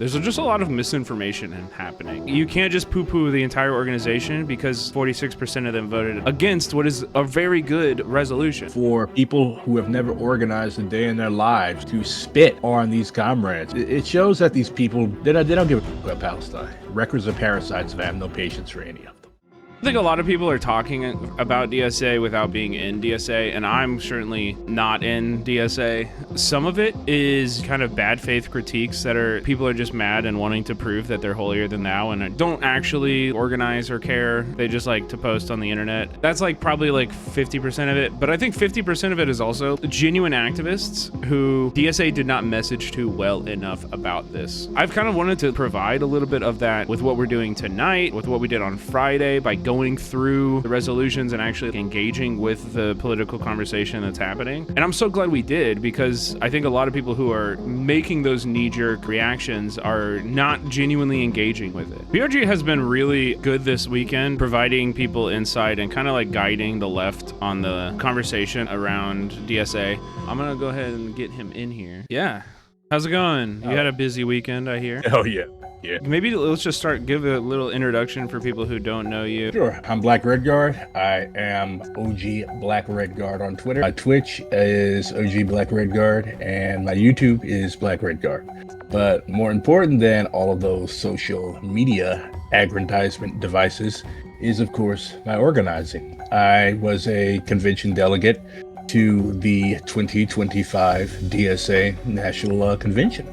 There's just a lot of misinformation happening. You can't just poo-poo the entire organization because 46% of them voted against what is a very good resolution. For people who have never organized a day in their lives to spit on these comrades, it shows that these people, they don't give a f about Palestine. Records of parasites, and I have no patience for any of them. I think a lot of people are talking about DSA without being in DSA, and I'm certainly not in DSA. Some of it is kind of bad faith critiques that people are just mad and wanting to prove that they're holier than thou and don't actually organize or care. They just like to post on the internet. That's like probably like 50% of it, but I think 50% of it is also genuine activists who DSA did not message to well enough about this. I've kind of wanted to provide a little bit of that with what we're doing tonight, with what we did on Friday, by going through the resolutions and actually engaging with the political conversation that's happening. And I'm so glad we did, because I think a lot of people who are making those knee-jerk reactions are not genuinely engaging with it. PRG has been really good this weekend, providing people insight and kind of like guiding the left on the conversation around DSA. I'm gonna go ahead and get him in here. Yeah. How's it going? You had a busy weekend, I hear. Oh, yeah. Yeah. Maybe let's just give a little introduction for people who don't know you. Sure. I'm Black Redguard. I am OG Black Redguard on Twitter. My Twitch is OG Black Redguard, and my YouTube is Black Redguard. But more important than all of those social media aggrandizement devices is, of course, my organizing. I was a convention delegate to the 2025 DSA National Convention,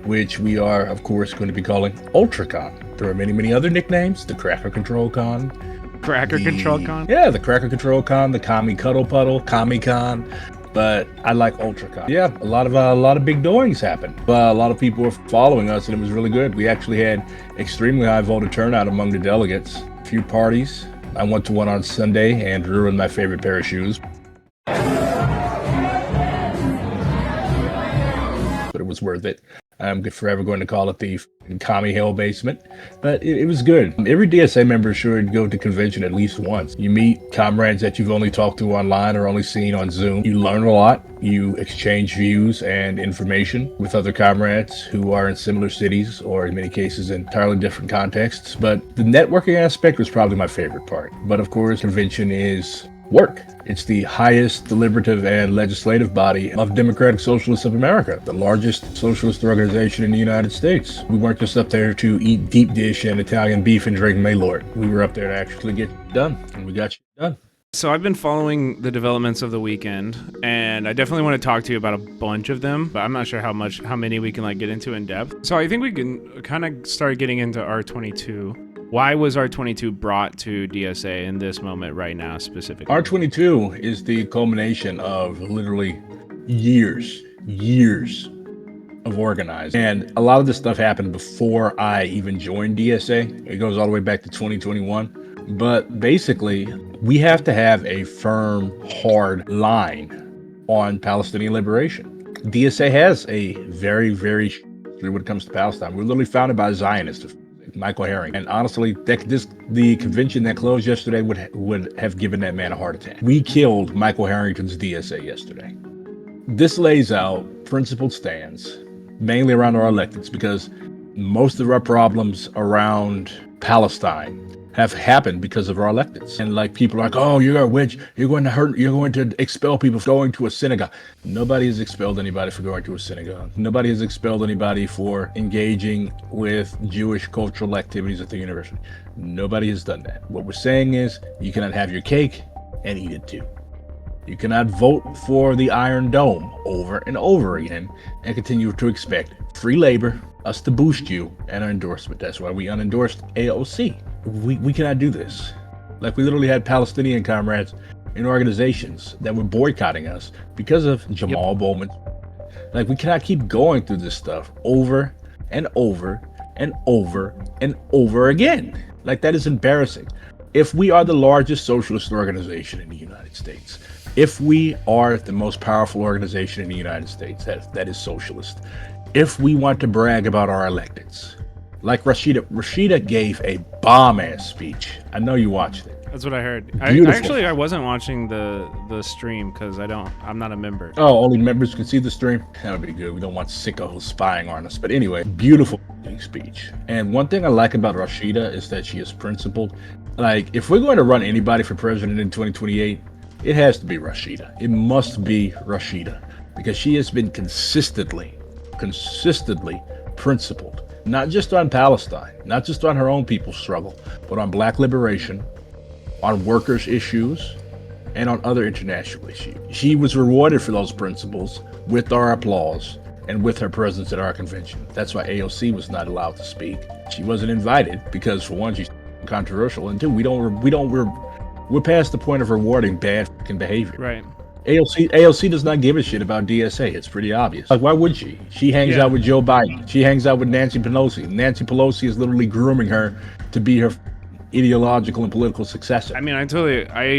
which we are, of course, going to be calling UltraCon. There are many, many other nicknames: the Cracker Control Con. Cracker Control Con? Yeah, the Cracker Control Con, the Commie Cuddle Puddle, Commie Con. But I like UltraCon. Yeah, a lot of big doings happened. A lot of people were following us, and it was really good. We actually had extremely high voter turnout among the delegates. A few parties. I went to one on Sunday and ruined my favorite pair of shoes. But it was worth it. I'm forever going to call it the commie hell basement, but it was good. Every DSA member should go to convention at least once. You meet comrades that you've only talked to online or only seen on Zoom. You learn a lot. You exchange views and information with other comrades who are in similar cities, or in many cases in entirely different contexts. But the networking aspect was probably my favorite part. But of course, convention is work. It's the highest deliberative and legislative body of Democratic Socialists of America, the largest socialist organization in the United States. We weren't just up there to eat deep dish and Italian beef and drink Maylord. We were up there to actually get it done, and we got you done. So I've been following the developments of the weekend, and I definitely want to talk to you about a bunch of them, but I'm not sure how many we can get into in depth. So I think we can kind of start getting into R22. Why was R22 brought to DSA in this moment right now specifically? R22 is the culmination of literally years of organizing. And a lot of this stuff happened before I even joined DSA. It goes all the way back to 2021. But basically, we have to have a firm, hard line on Palestinian liberation. DSA has a very when it comes to Palestine. We're literally founded by Zionists, Michael Herring, and honestly, the convention that closed yesterday would have given that man a heart attack. We killed Michael Harrington's DSA yesterday. This lays out principled stands, mainly around our electeds, because most of our problems around Palestine have happened because of our electeds. And people are like, oh, you're a witch, you're going to expel people for going to a synagogue. Nobody has expelled anybody for going to a synagogue. Nobody has expelled anybody for engaging with Jewish cultural activities at the university. Nobody has done that. What we're saying is, you cannot have your cake and eat it too. You cannot vote for the Iron Dome over and over again and continue to expect free labor, us to boost you, and our endorsement. That's why we unendorsed AOC. We cannot do this. We literally had Palestinian comrades in organizations that were boycotting us because of Jamal Bowman. We cannot keep going through this stuff over and over and over and over again. That is embarrassing. If we are the largest socialist organization in the United States, if we are the most powerful organization in the United States that is socialist, if we want to brag about our electeds, Rashida gave a bomb-ass speech. I know you watched it. That's what I heard. Beautiful. I wasn't watching the stream because I'm not a member. Oh, only members can see the stream? That would be good. We don't want sickos spying on us. But anyway, beautiful speech. And one thing I like about Rashida is that she is principled. Like, if we're going to run anybody for president in 2028, it has to be Rashida. It must be Rashida because she has been consistently principled, not just on Palestine, not just on her own people's struggle, but on Black liberation, on workers' issues, and on other international issues. She was rewarded for those principles with our applause and with her presence at our convention. That's why AOC was not allowed to speak. She wasn't invited because, for one, she's controversial, and two, we're past the point of rewarding bad fucking behavior. Right. AOC does not give a shit about DSA. It's pretty obvious. Like, why would she? She hangs out with Joe Biden. She hangs out with Nancy Pelosi. Nancy Pelosi is literally grooming her to be her ideological and political successor. I mean, I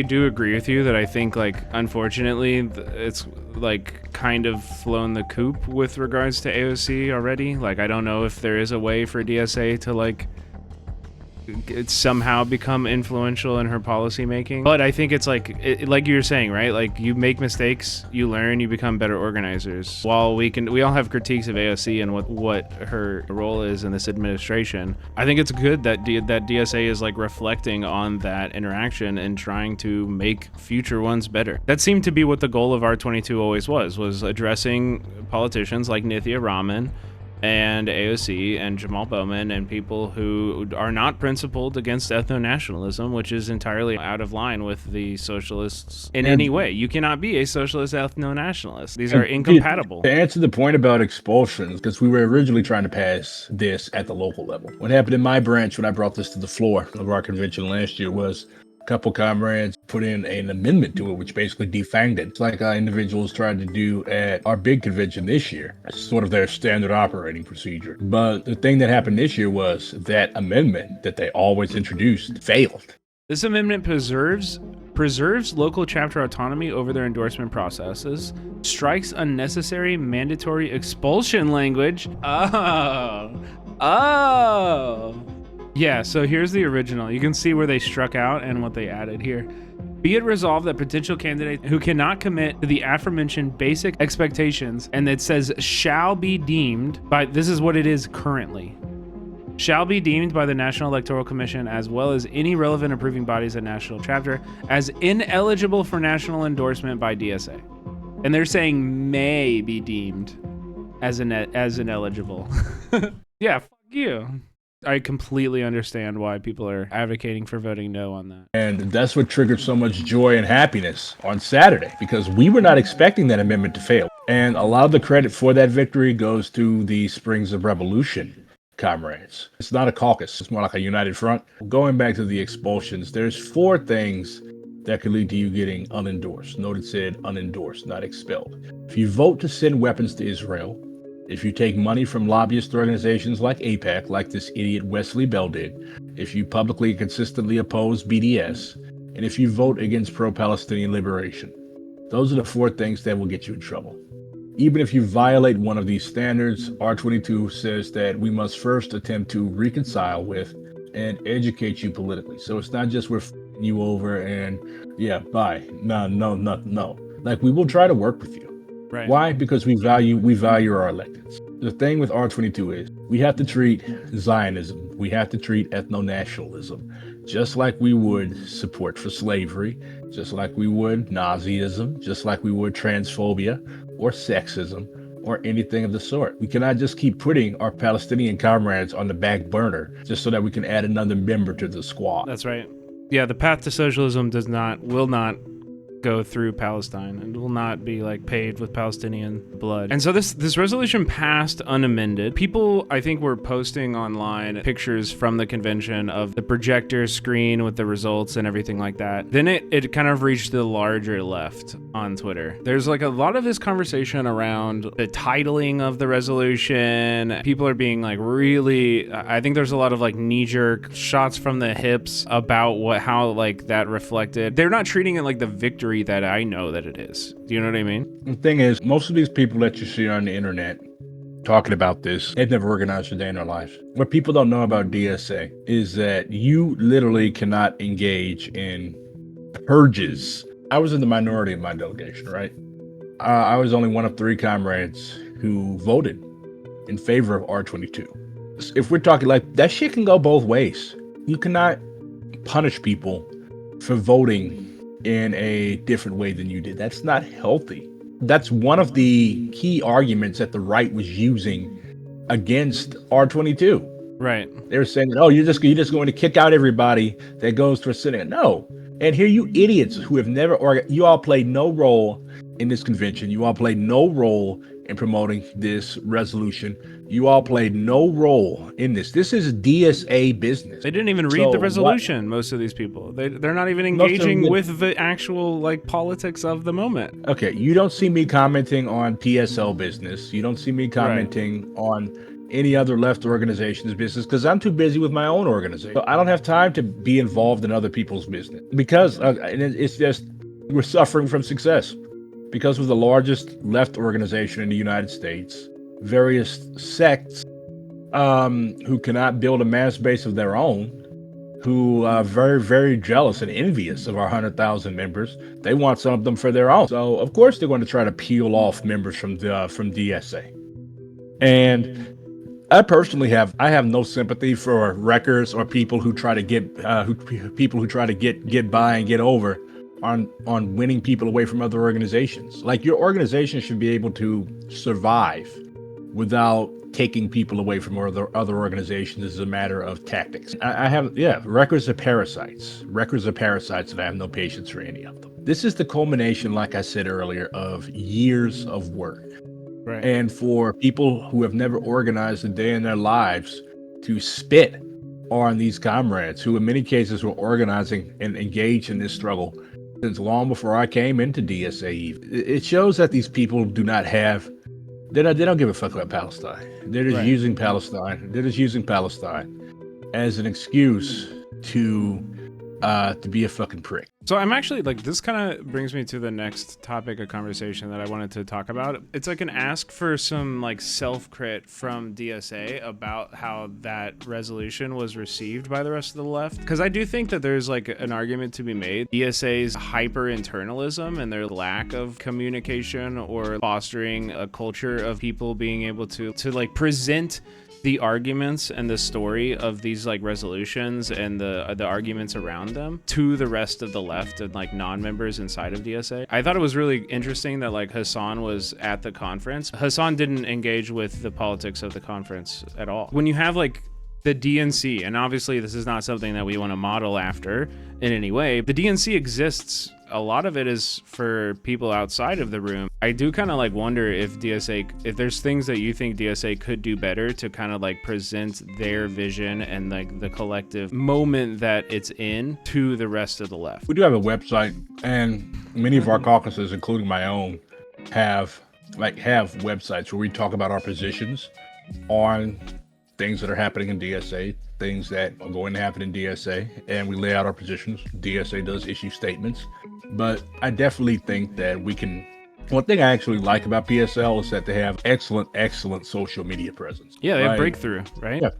do agree with you that I think, like, unfortunately, it's like kind of flown the coop with regards to AOC already. Like, I don't know if there is a way for DSA to like somehow become influential in her policy making, but I think it's like like you were saying, right? Like, you make mistakes, you learn, you become better organizers. While we all have critiques of AOC and what her role is in this administration, I think it's good that that DSA is like reflecting on that interaction and trying to make future ones better. That seemed to be what the goal of R22 always was addressing politicians like Nithya Raman and AOC and Jamal Bowman and people who are not principled against ethno-nationalism, which is entirely out of line with the socialists in any way. You cannot be a socialist ethno-nationalist. These are incompatible. To answer the point about expulsions, because we were originally trying to pass this at the local level. What happened in my branch when I brought this to the floor of our convention last year was a couple comrades put in an amendment to it, which basically defanged it. It's like individuals tried to do at our big convention this year. It's sort of their standard operating procedure. But the thing that happened this year was that amendment that they always introduced failed. This amendment preserves local chapter autonomy over their endorsement processes, strikes unnecessary mandatory expulsion language. Oh. Yeah, so here's the original. You can see where they struck out and what they added here. Be it resolved that potential candidates who cannot commit to the aforementioned basic expectations, and it says shall be deemed by, this is what it is currently, shall be deemed by the National Electoral Commission as well as any relevant approving bodies at national chapter as ineligible for national endorsement by DSA. And they're saying may be deemed as ineligible. Yeah, fuck you. I completely understand why people are advocating for voting no on that. And that's what triggered so much joy and happiness on Saturday, because we were not expecting that amendment to fail. And a lot of the credit for that victory goes to the Springs of Revolution comrades. It's not a caucus, it's more like a united front. Going back to the expulsions, there's 4 things that could lead to you getting unendorsed. Note it said unendorsed, not expelled. If you vote to send weapons to Israel, if you take money from lobbyist organizations like AIPAC, like this idiot Wesley Bell did, if you publicly and consistently oppose BDS, and if you vote against pro-Palestinian liberation. Those are the 4 things that will get you in trouble. Even if you violate one of these standards, R22 says that we must first attempt to reconcile with and educate you politically. So it's not just we're f***ing you over and yeah, bye. No. Like, we will try to work with you. Right. Why? Because we value our electeds. The thing with R22 is we have to treat Zionism, we have to treat ethno-nationalism just like we would support for slavery, just like we would Nazism, just like we would transphobia or sexism or anything of the sort. We cannot just keep putting our Palestinian comrades on the back burner just so that we can add another member to the squad. That's right. Yeah, the path to socialism will not go through Palestine and will not be like paved with Palestinian blood. And so this resolution passed unamended. People, I think, were posting online pictures from the convention of the projector screen with the results and everything like that. Then it kind of reached the larger left on Twitter. There's like a lot of this conversation around the titling of the resolution. People are being like really, I think there's a lot of like knee-jerk shots from the hips about how like that reflected. They're not treating it like the victory that I know that it is. Do you know what I mean? The thing is, most of these people that you see on the internet talking about this. They've never organized a day in their lives. What people don't know about DSA is that you literally cannot engage in purges. I was in the minority of my delegation, right? I was only one of 3 comrades who voted in favor of R22. If we're talking like that, shit can go both ways. You cannot punish people for voting in a different way than you did. That's not healthy. That's one of the key arguments that the right was using against R22. Right. They were saying, "Oh, you're just going to kick out everybody that goes for Senate." No. And here you idiots who have never you all played no role in this convention. You all played no role in promoting this resolution. You all played no role in this. This is DSA business. They didn't even read the resolution. Most of these people, they're not even engaging with the actual like politics of the moment. Okay, you don't see me commenting on PSL business. You don't see me commenting on any other left organization's business because I'm too busy with my own organization. So I don't have time to be involved in other people's business because it's just we're suffering from success because of the largest left organization in the United States. Various sects who cannot build a mass base of their own, who are very, very jealous and envious of our 100,000 members. They want some of them for their own. So of course they're going to try to peel off members from DSA. And I personally have no sympathy for wreckers or people who try to get get by and get over on winning people away from other organizations. Like your organization should be able to survive without taking people away from other organizations as a matter of tactics. Wreckers are parasites. Wreckers are parasites, and I have no patience for any of them. This is the culmination, like I said earlier, of years of work. Right. And for people who have never organized a day in their lives to spit on these comrades who in many cases were organizing and engaged in this struggle since long before I came into DSA. It shows that these people do not have, they don't give a fuck about Palestine. They're just using Palestine. They're just using Palestine as an excuse to be a fucking prick. So I'm actually like, this kind of brings me to the next topic of conversation that I wanted to talk about. It's like an ask for some like self-crit from DSA about how that resolution was received by the rest of the left. Because I do think that there's like an argument to be made. DSA's hyper-internalism and their lack of communication or fostering a culture of people being able to like present the arguments and the story of these like resolutions and the arguments around them to the rest of the left and like non-members inside of DSA. I thought it was really interesting that like Hassan was at the conference. Hassan didn't engage with the politics of the conference at all. When you have like the DNC, and obviously this is not something that we want to model after in any way, the DNC exists. A lot of it is for people outside of the room. I do kind of like wonder if there's things that you think DSA could do better to kind of like present their vision and like the collective moment that it's in to the rest of the left. We do have a website, and many of our caucuses, including my own, have websites where we talk about our positions on things that are happening in DSA, things that are going to happen in DSA, and we lay out our positions. DSA does issue statements. But I definitely think that we can. One thing I actually like about PSL is that they have excellent social media presence. Yeah, they have breakthrough, right? Yeah.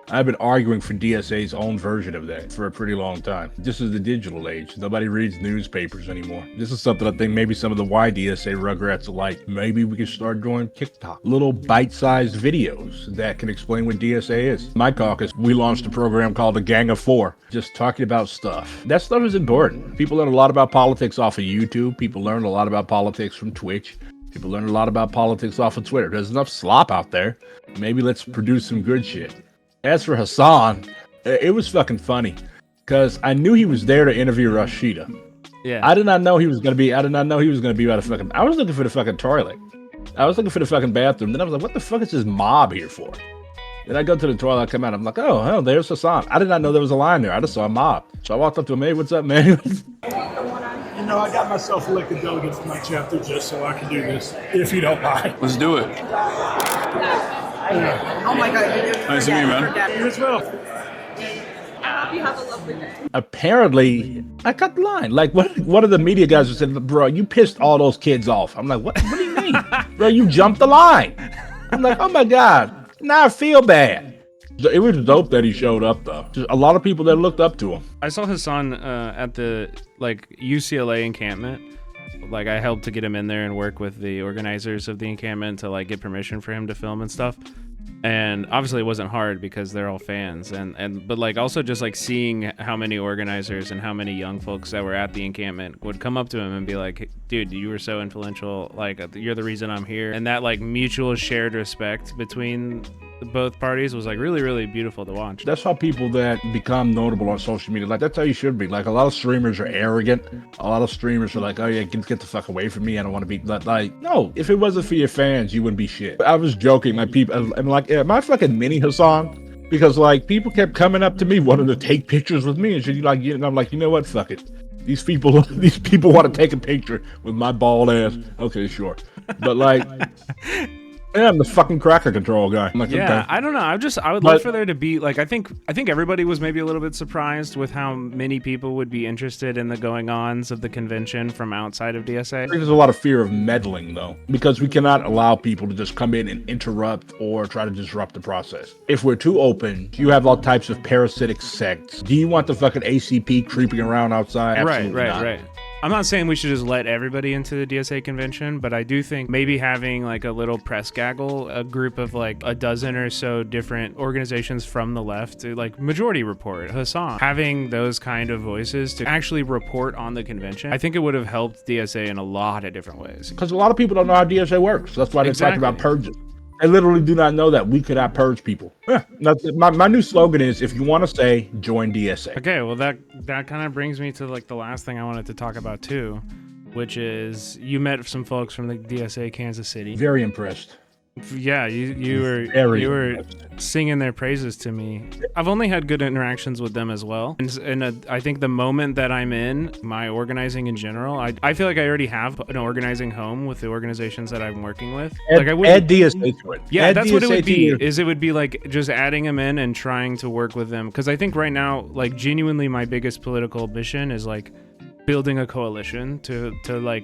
I've been arguing for DSA's own version of that for a pretty long time. This is the digital age. Nobody reads newspapers anymore. This is something I think maybe some of the YDSA rugrats are like. Maybe we can start doing TikTok. Little bite-sized videos that can explain what DSA is. My caucus, we launched a program called the Gang of Four, just talking about stuff. That stuff is important. People learn a lot about politics off of YouTube. People learn a lot about politics from Twitch. People learn a lot about politics off of Twitter. There's enough slop out there. Maybe let's produce some good shit. As for Hassan, it was fucking funny because I knew he was there to interview Rashida. Yeah. I did not know he was gonna be by the fucking. I was looking for the fucking toilet. I was looking for the fucking bathroom. Then I was like, what the fuck is this mob here for? Then I go to the toilet, I come out, I'm like, oh, hell, there's Hassan. I did not know there was a line there. I just saw a mob. So I walked up to him, hey, what's up, man? You know, I got myself elected delegate for my chapter just so I can do this, if you don't mind. Let's do it. Oh my God, you're doing nice to meet you, man. You as well. I hope you have a lovely day. Apparently, I cut the line. Like, one of the media guys was saying, bro, you pissed all those kids off. I'm like, what do you mean? Bro, you jumped the line. I'm like, oh my God, now I feel bad. It was dope that he showed up, though. Just a lot of people that looked up to him. I saw Hassan at the UCLA encampment. Like, I helped to get him in there and work with the organizers of the encampment to get permission for him to film and stuff. And obviously it wasn't hard because they're all fans, but also just seeing how many organizers and how many young folks that were at the encampment would come up to him and be like, hey, dude, you were so influential, you're the reason I'm here. And that mutual shared respect between both parties was really, really beautiful to watch. That's how people that become notable on social media, that's how you should be. A lot of streamers are arrogant. A lot of streamers are like, oh yeah, get the fuck away from me. I don't want to be no, if it wasn't for your fans, you wouldn't be shit. I was joking, am I fucking mini Hassan? Because people kept coming up to me wanting to take pictures with me and shit. And I'm like, you know what? Fuck it. These people want to take a picture with my bald ass. Okay, sure. But yeah, I'm the fucking cracker control guy. I'm okay. I don't know. I would love for there to be I think everybody was maybe a little bit surprised with how many people would be interested in the going-ons of the convention from outside of DSA. I think there's a lot of fear of meddling, though, because we cannot allow people to just come in and interrupt or try to disrupt the process. If we're too open, you have all types of parasitic sects. Do you want the fucking ACP creeping around outside? Absolutely not. Right. I'm not saying we should just let everybody into the DSA convention, but I do think maybe having a little press gaggle, a group of a dozen or so different organizations from the left, to Majority Report, Hassan, having those kind of voices to actually report on the convention, I think it would have helped DSA in a lot of different ways. Because a lot of people don't know how DSA works. That's why they talk about purges. I literally do not know that we could not purge people. Yeah, my new slogan is, if you want to stay, join DSA. Okay, well that kind of brings me to the last thing I wanted to talk about too, which is you met some folks from the DSA Kansas City. Very impressed. Yeah, you were singing their praises to me. I've only had good interactions with them as well, and I think the moment that I'm in my organizing in general, I feel like I already have an organizing home with the organizations that I'm working with. Add DSA to it. Yeah, add that's DSA what it would be. You. Is it would be just adding them in and trying to work with them, because I think right now, genuinely, my biggest political mission is building a coalition to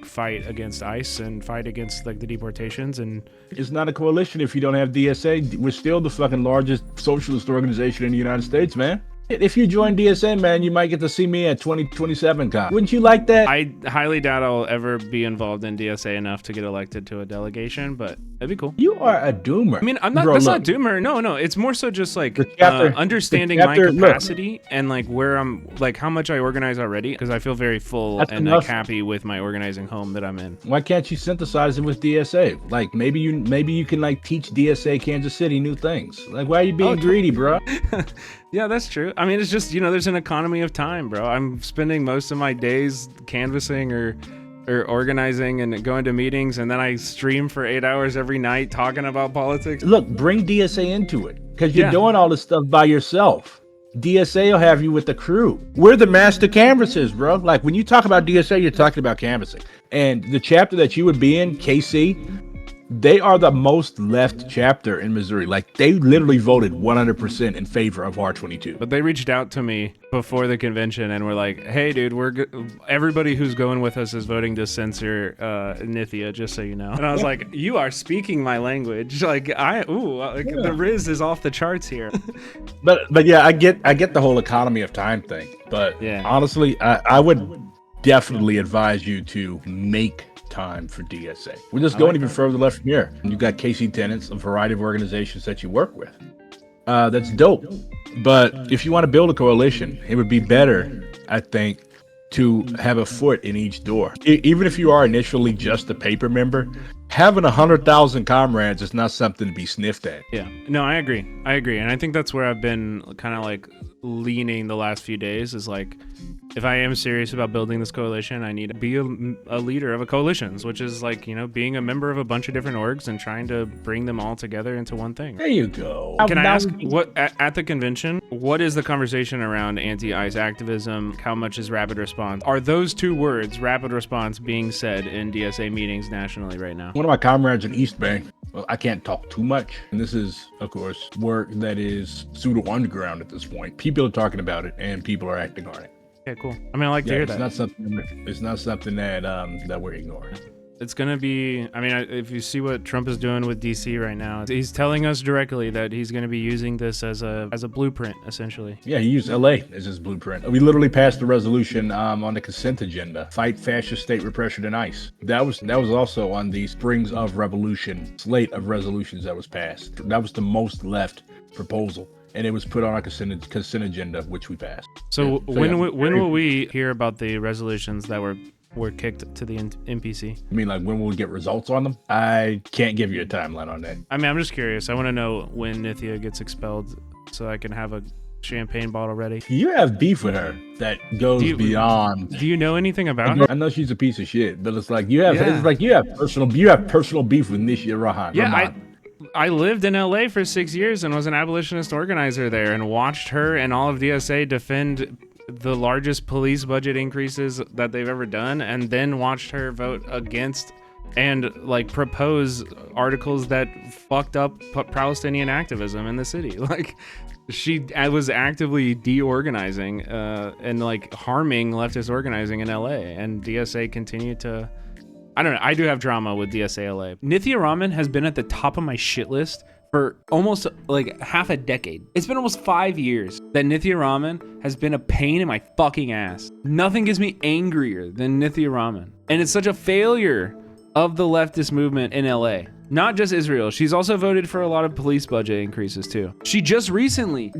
fight against ICE and fight against the deportations. And it's not a coalition if you don't have DSA. We're still the fucking largest socialist organization in the United States, man. If you join DSA, man, you might get to see me at 2027 Con. Wouldn't you like that? I highly doubt I'll ever be involved in DSA enough to get elected to a delegation, but that'd be cool. You are a doomer. I mean, I'm not. That's not doomer. No. It's more so just understanding my capacity and where I'm, how much I organize already, because I feel very full and happy with my organizing home that I'm in. Why can't you synthesize it with DSA? Maybe you can teach DSA Kansas City new things. Why are you being greedy, bro? Yeah, that's true. I mean, it's just, there's an economy of time, bro. I'm spending most of my days canvassing or organizing and going to meetings, and then I stream for 8 hours every night talking about politics. Look, bring DSA into it, because you're doing all this stuff by yourself. DSA will have you with the crew. We're the master canvassers, bro. When you talk about DSA, you're talking about canvassing. And the chapter that you would be in, KC, they are the most left chapter in Missouri. They literally voted 100% in favor of R22. But they reached out to me before the convention and were like, hey, dude, everybody who's going with us is voting to censor Nithya, just so you know. And I was like, you are speaking my language. The Riz is off the charts here. But yeah, I get the whole economy of time thing. But honestly, I would definitely advise you to make time for DSA. We're just going even further left from here. You got KC Tenants, a variety of organizations that you work with. That's dope. But if you want to build a coalition, it would be better, I think, to have a foot in each door. Even if you are initially just a paper member, having 100,000 comrades is not something to be sniffed at. Yeah, no, I agree. And I think that's where I've been kind of leaning the last few days is if I am serious about building this coalition, I need to be a leader of a coalitions, which is being a member of a bunch of different orgs and trying to bring them all together into one thing. There you go. Can I ask, what at the convention, what is the conversation around anti-ICE activism? How much is rapid response? Are those two words, rapid response, being said in DSA meetings nationally right now? One of my comrades in East Bay, well, I can't talk too much. And this is, of course, work that is pseudo underground at this point. People are talking about it and people are acting on it. Okay, cool. I mean, I like to hear that. It's not something that that we're ignoring. It's gonna be, I mean, if you see what Trump is doing with DC right now, he's telling us directly that he's gonna be using this as a blueprint, essentially. Yeah, he used LA as his blueprint. We literally passed the resolution on the consent agenda: fight fascist state repression and ICE. That was also on the Springs of Revolution slate of resolutions that was passed. That was the most left proposal, and it was put on our consent agenda, which we passed. So when will we hear about the resolutions that were kicked to the NPC? I mean, like, when will we get results on them? I can't give you a timeline on that. I mean, I'm just curious. I want to know when Nithya gets expelled so I can have a champagne bottle ready. You have beef with her that goes beyond. Do you know anything about her? I know she's a piece of shit, but it's like you have personal beef with Nithya Raman. Yeah, I lived in LA for 6 years and was an abolitionist organizer there, and watched her and all of DSA defend the largest police budget increases that they've ever done, and then watched her vote against and like propose articles that fucked up Palestinian activism in the city. Like, she was actively deorganizing and like harming leftist organizing in LA, and DSA continued to, I don't know, I do have drama with DSA LA. Nithya Raman has been at the top of my shit list for almost like half a decade. It's been almost 5 years that Nithya Raman has been a pain in my fucking ass. Nothing gets me angrier than Nithya Raman. And it's such a failure of the leftist movement in LA. Not just Israel. She's also voted for a lot of police budget increases too. She just recently,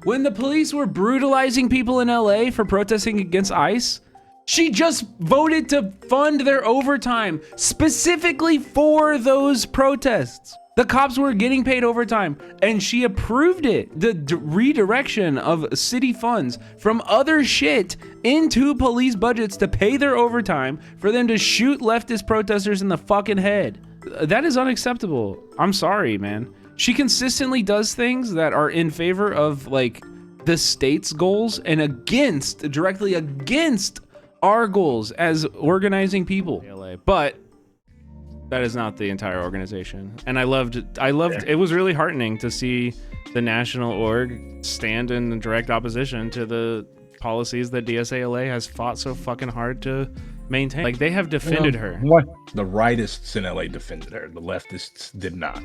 when the police were brutalizing people in LA for protesting against ICE, she just voted to fund their overtime specifically for those protests. The cops were getting paid overtime, and she approved it. The redirection of city funds from other shit into police budgets to pay their overtime for them to shoot leftist protesters in the fucking head. That is unacceptable. I'm sorry, man. She consistently does things that are in favor of like the state's goals and directly against our goals as organizing people. But that is not the entire organization. And I loved it was really heartening to see the national org stand in direct opposition to the policies that DSA LA has fought so fucking hard to maintain. Like, they have defended her. What? The rightists in LA defended her. The leftists did not.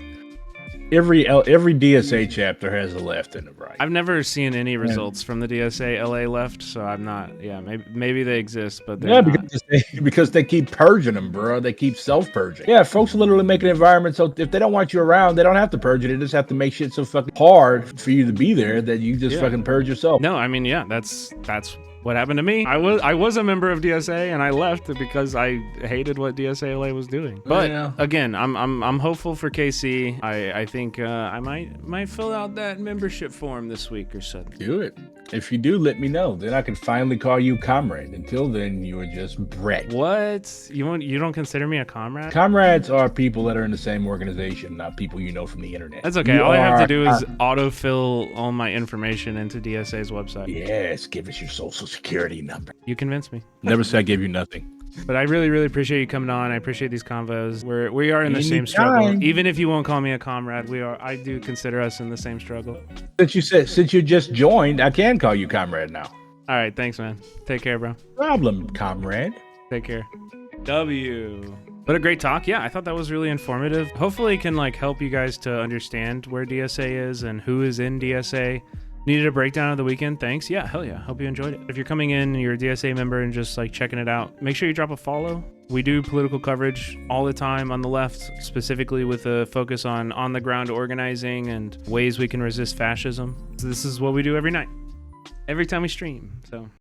Every DSA chapter has a left and a right. I've never seen any results from the DSA LA left, so I'm not. Yeah, maybe they exist, but they're not. Because they keep purging them, bro. They keep self-purging. Yeah, folks literally make an environment so if they don't want you around, they don't have to purge it. They just have to make shit so fucking hard for you to be there that you just fucking purge yourself. No, I mean, yeah, that's what happened to me. I was a member of DSA and I left because I hated what DSA LA was doing. But again, I'm hopeful for KC. I think I might fill out that membership form this week or so. Do it. If you do, let me know. Then I can finally call you comrade. Until then, you are just Brett. What? You don't consider me a comrade? Comrades are people that are in the same organization, not people you know from the internet. That's okay. All I have to do is autofill all my information into DSA's website. Yes, give us your social security number. You convinced me. Never said I gave you nothing. But I really, really appreciate you coming on. I appreciate these convos. We are in the same struggle. Even if you won't call me a comrade, I do consider us in the same struggle. Since you just joined, I can call you comrade now. All right, thanks, man. Take care, bro. Problem, comrade. Take care. What a great talk. Yeah, I thought that was really informative. Hopefully it can like help you guys to understand where DSA is and who is in DSA. Needed a breakdown of the weekend? Thanks. Yeah, hell yeah. Hope you enjoyed it. If you're coming in and you're a DSA member and just like checking it out, make sure you drop a follow. We do political coverage all the time on the left, specifically with a focus on the ground organizing and ways we can resist fascism. So this is what we do every night, every time we stream. So